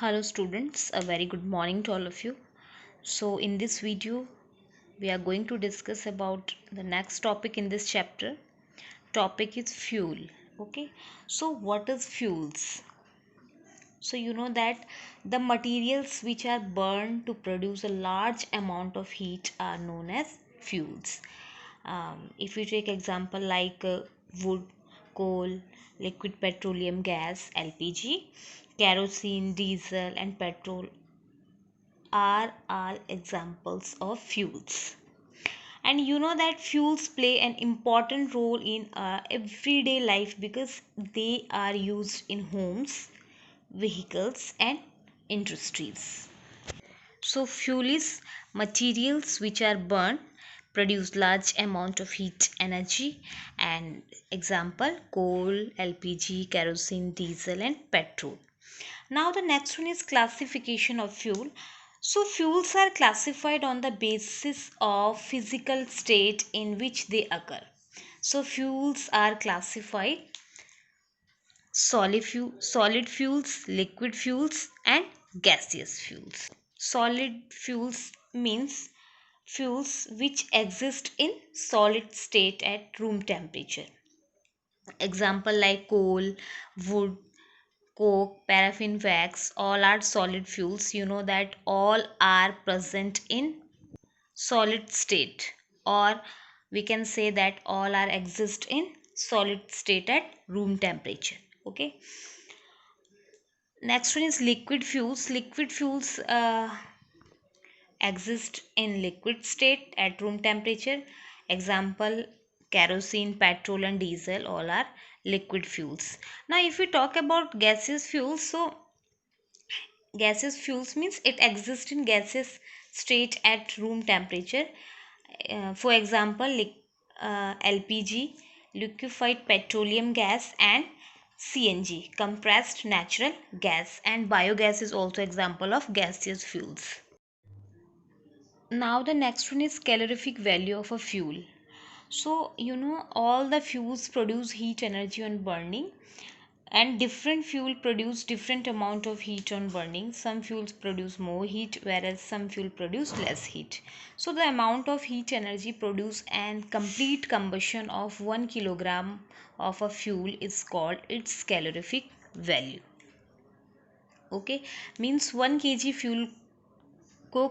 Hello students, a very good morning to all of you. So in this video we are going to discuss about the next topic in this chapter. Topic is fuel. Okay, so what is fuels? So you know that the materials which are burned to produce a large amount of heat are known as fuels. If you take example like wood, coal, liquid petroleum gas (LPG), kerosene, diesel and petrol are all examples of fuels. And you know that fuels play an important role in everyday life because they are used in homes, vehicles and industries. So fuel is materials which are burned produce large amount of heat energy, and example coal, LPG, kerosene, diesel and petrol. Now the next one is classification of fuel. So fuels are classified on the basis of physical state in which they occur. So fuels are classified solid fuels, liquid fuels and gaseous fuels. Solid fuels means fuels which exist in solid state at room temperature. Example like coal, wood, coke, paraffin, wax, all are solid fuels. You know that all are present in solid state, or we can say that all are exist in solid state at room temperature. Okay. Next one is liquid fuels. Liquid fuels exist in liquid state at room temperature. Example kerosene, petrol and diesel all are liquid fuels. Now if we talk about gaseous fuels, so gaseous fuels means it exists in gaseous state at room temperature. For example, LPG, liquefied petroleum gas and CNG, compressed natural gas, and biogas is also example of gaseous fuels. Now the next one is calorific value of a fuel. So you know all the fuels produce heat energy on burning, and different fuel produce different amount of heat on burning. Some fuels produce more heat whereas some fuel produce less heat. So the amount of heat energy produced and complete combustion of 1 kilogram of a fuel is called its calorific value. Okay, means 1 kg fuel को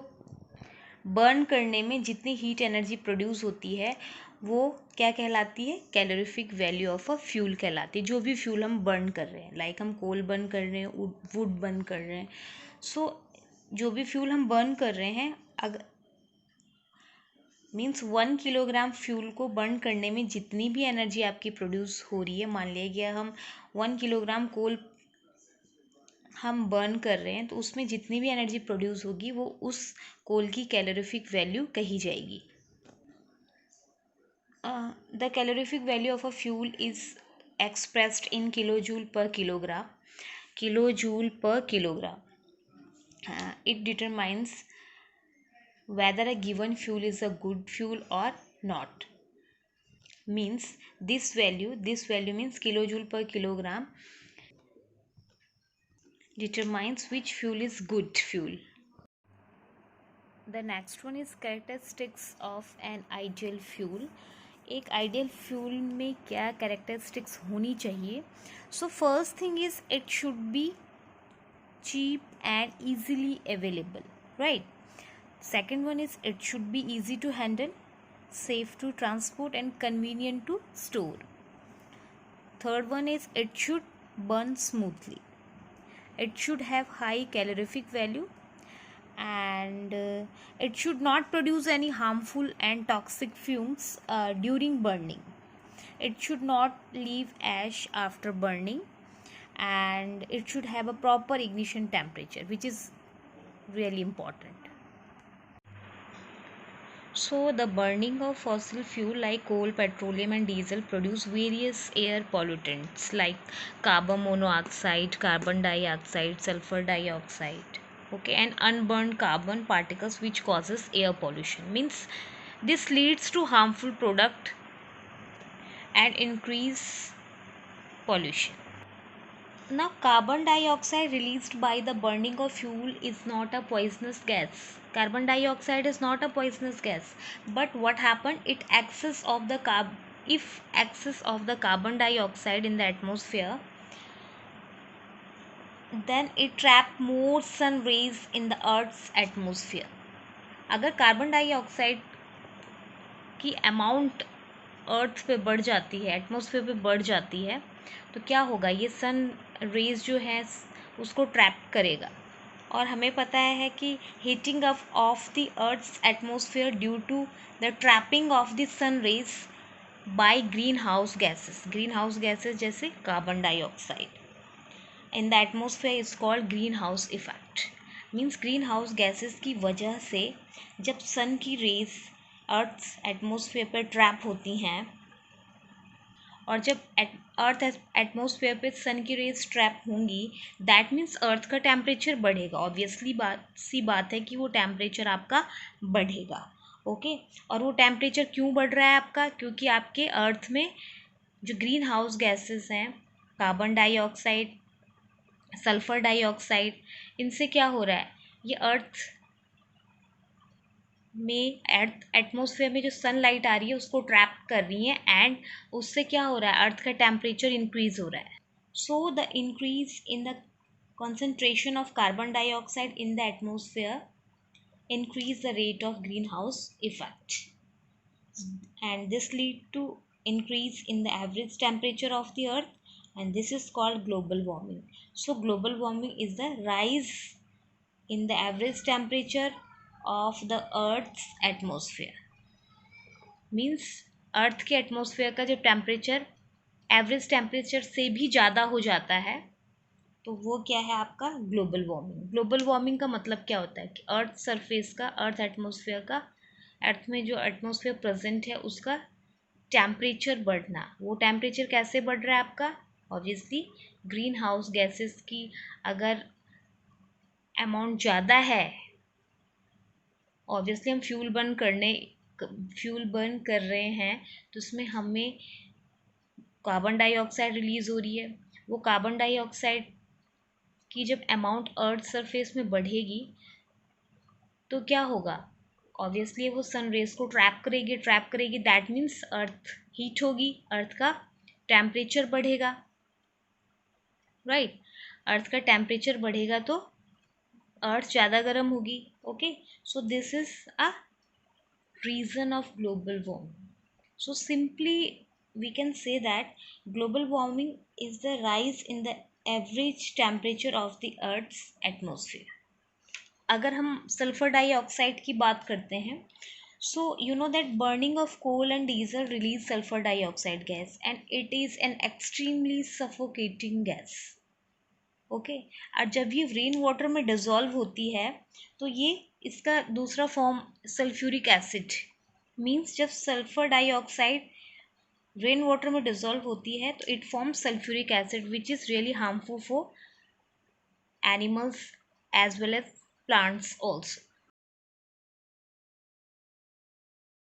burn करने में जितनी heat energy produce होती है वो क्या कहलाती है? Calorific value of a fuel कहलाती है। जो भी फ्यूल हम बर्न कर रहे हैं, लाइक हम कोल बर्न कर रहे हैं, वुड बर्न कर रहे हैं, सो जो भी फ्यूल हम बर्न कर रहे हैं, अगर मीन्स 1 किलोग्राम फ्यूल को बर्न करने में जितनी भी एनर्जी आपकी प्रोड्यूस हो रही है, मान लिया गया हम 1 किलोग्राम कोल हम बर्न कर रहे हैं, तो उसमें जितनी भी एनर्जी प्रोड्यूस होगी वो उस कोल की कैलोरीफिक वैल्यू कही जाएगी. The calorific value of a fuel is expressed in kilojoule per kilogram. Kilojoule per kilogram. It determines whether a given fuel is a good fuel or not. Means this value means kilojoule per kilogram determines which fuel is good fuel. The next one is characteristics of an ideal fuel. एक ideal fuel में क्या characteristics होनी चाहिए? So first thing is it should be cheap and easily available, right? Second one is it should be easy to handle, safe to transport and convenient to store. Third one is it should burn smoothly. It should have high calorific value, and it should not produce any harmful and toxic fumes during burning. It should not leave ash after burning, and it should have a proper ignition temperature, which is really important. So the burning of fossil fuel like coal, petroleum and diesel produce various air pollutants like carbon monoxide, carbon dioxide, sulfur dioxide, okay, and unburned carbon particles, which causes air pollution. Means this leads to harmful product and increase pollution. Now, carbon dioxide released by the burning of fuel is not a poisonous gas. Carbon dioxide is not a poisonous gas. But what happened? If excess of the carbon dioxide in the atmosphere, then it trap more sun rays in the Earth's atmosphere. अगर carbon dioxide की amount अर्थ पे बढ़ जाती है, atmosphere पे बढ़ जाती है, तो क्या होगा? ये सन रेज जो है उसको ट्रैप करेगा। और हमें पता है कि heating up of the earth's atmosphere due to the trapping of the sun rays by greenhouse gases जैसे carbon dioxide in the atmosphere is called greenhouse effect. Means greenhouse gases की वजह से जब sun की rays earth atmosphere पर trap होती हैं, और जब अर्थ एटमॉस्फेयर पे सन की रेज ट्रैप होंगी, दैट मीन्स अर्थ का टेम्परेचर बढ़ेगा। ऑब्वियसली बात है कि वो टेम्परेचर आपका बढ़ेगा। ओके, और वो टेम्परेचर क्यों बढ़ रहा है आपका? क्योंकि आपके अर्थ में जो ग्रीन हाउस गैसेस हैं, कार्बन डाइऑक्साइड, सल्फर डाइऑक्साइड, इनसे क्या हो रहा है? ये अर्थ एटमॉस्फेयर में जो सनलाइट आ रही है उसको ट्रैप कर रही है, एंड उससे क्या हो रहा है? अर्थ का टेम्परेचर इंक्रीज हो रहा है। So the increase in the concentration of carbon dioxide in the atmosphere increase the rate of greenhouse effect, and this lead to increase in the average temperature of the earth, and this is called global warming. So global warming is the rise in the average temperature of the earth's atmosphere. Means earth के atmosphere का जब temperature average temperature से भी ज़्यादा हो जाता है, तो वो क्या है आपका? Global warming. ग्लोबल वार्मिंग का मतलब क्या होता है? कि अर्थ सरफेस का, अर्थ एटमॉस्फेयर का, अर्थ में जो एटमॉस्फेयर प्रेजेंट है उसका टेम्परेचर बढ़ना। वो टेम्परेचर कैसे बढ़ रहा है आपका? ऑब्वियसली ग्रीन हाउस गैसेस की अगर अमाउंट ज़्यादा है, ऑब्वियसली हम फ्यूल बर्न कर रहे हैं, तो उसमें हमें कार्बन डाइऑक्साइड रिलीज़ हो रही है। वो कार्बन डाइऑक्साइड की जब अमाउंट अर्थ सरफेस में बढ़ेगी तो क्या होगा? ऑब्वियसली वो सन रेज को ट्रैप करेगी। दैट मीन्स अर्थ हीट होगी, अर्थ का टेम्परेचर बढ़ेगा, राइट? अर्थ का टेम्परेचर बढ़ेगा तो अर्थ ज़्यादा गर्म होगी। Okay, so this is a reason of global warming. So simply we can say that global warming is the rise in the average temperature of the earth's atmosphere. अगर हम sulphur dioxide की बात करते हैं, so you know that burning of coal and diesel release sulfur dioxide gas, and it is an extremely suffocating gas. Okay, और जब ये rain water में डिजॉल्व होती है तो ये इसका दूसरा फॉर्म सल्फ्यूरिक एसिड। मीन्स जब सल्फर डाइऑक्साइड रेन वाटर में डिजॉल्व होती है तो it form sulphuric acid which is really harmful for animals as well as plants also.